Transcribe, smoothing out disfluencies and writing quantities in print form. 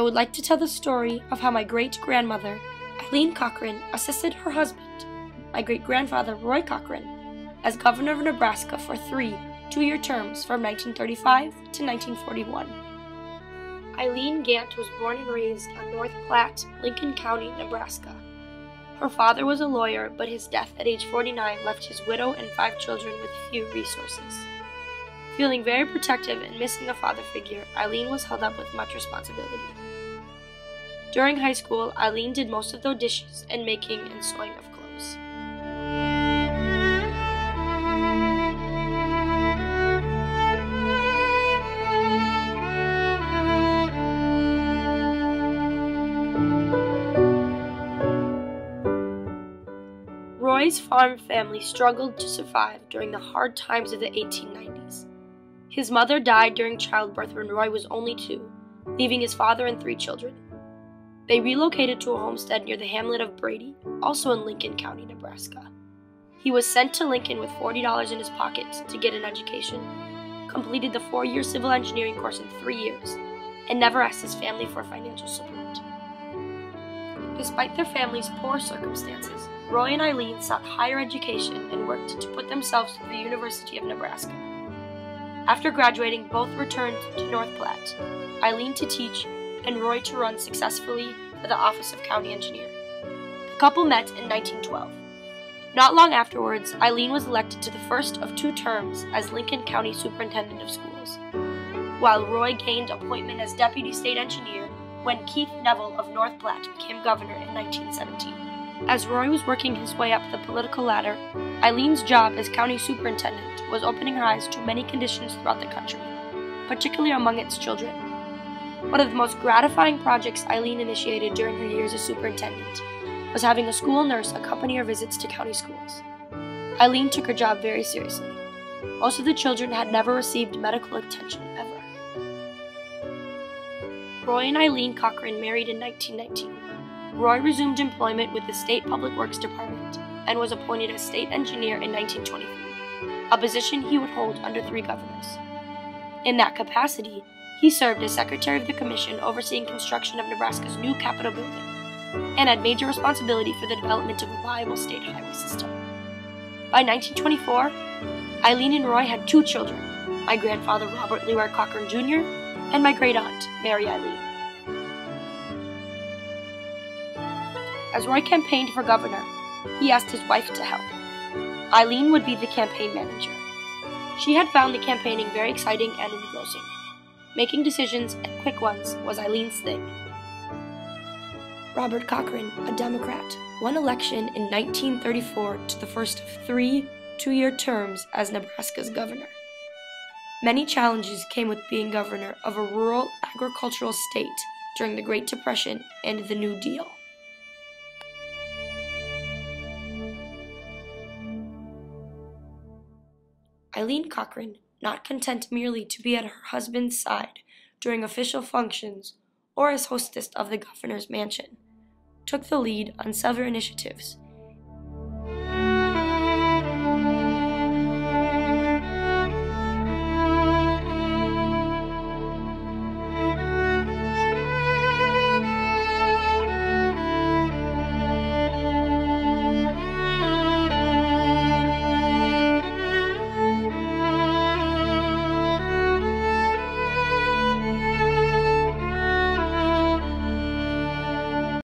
would like to tell the story of how my great-grandmother, Eileen Cochran, assisted her husband, my great-grandfather, Roy Cochran, as governor of Nebraska for 3 two-year terms from 1935 to 1941. Eileen Gant was born and raised on North Platte, Lincoln County, Nebraska. Her father was a lawyer, but his death at age 49 left his widow and 5 children with few resources. Feeling very protective and missing a father figure, Eileen was held up with much responsibility. During high school, Eileen did most of the dishes and making and sewing of clothes. Roy's farm family struggled to survive during the hard times of the 1890s. His mother died during childbirth when Roy was only 2, leaving his father and 3 children. They relocated to a homestead near the hamlet of Brady, also in Lincoln County, Nebraska. He was sent to Lincoln with $40 in his pocket to get an education, completed the 4-year civil engineering course in 3 years, and never asked his family for financial support. Despite their family's poor circumstances, Roy and Eileen sought higher education and worked to put themselves through the University of Nebraska. After graduating, both returned to North Platte, Eileen to teach and Roy to run successfully for the office of county engineer. The couple met in 1912. Not long afterwards, Eileen was elected to the first of 2 terms as Lincoln County Superintendent of Schools, while Roy gained appointment as Deputy State Engineer when Keith Neville of North Platte became governor in 1917. As Roy was working his way up the political ladder, Eileen's job as county superintendent was opening her eyes to many conditions throughout the country, particularly among its children. One of the most gratifying projects Eileen initiated during her years as superintendent was having a school nurse accompany her visits to county schools. Eileen took her job very seriously. Most of the children had never received medical attention ever. Roy and Eileen Cochran married in 1919. Roy resumed employment with the State Public Works Department and was appointed as state engineer in 1923, a position he would hold under 3 governors. In that capacity, he served as secretary of the commission overseeing construction of Nebraska's new Capitol building and had major responsibility for the development of a viable state highway system. By 1924, Eileen and Roy had 2 children, my grandfather Robert Leroy Cochran Jr. and my great-aunt Mary Eileen. As Roy campaigned for governor, he asked his wife to help. Eileen would be the campaign manager. She had found the campaigning very exciting and engrossing. Making decisions, and quick ones, was Eileen's thing. Robert Cochran, a Democrat, won election in 1934 to the first of 3 two-year terms as Nebraska's governor. Many challenges came with being governor of a rural agricultural state during the Great Depression and the New Deal. Eileen Cochran, not content merely to be at her husband's side during official functions or as hostess of the governor's mansion, took the lead on several initiatives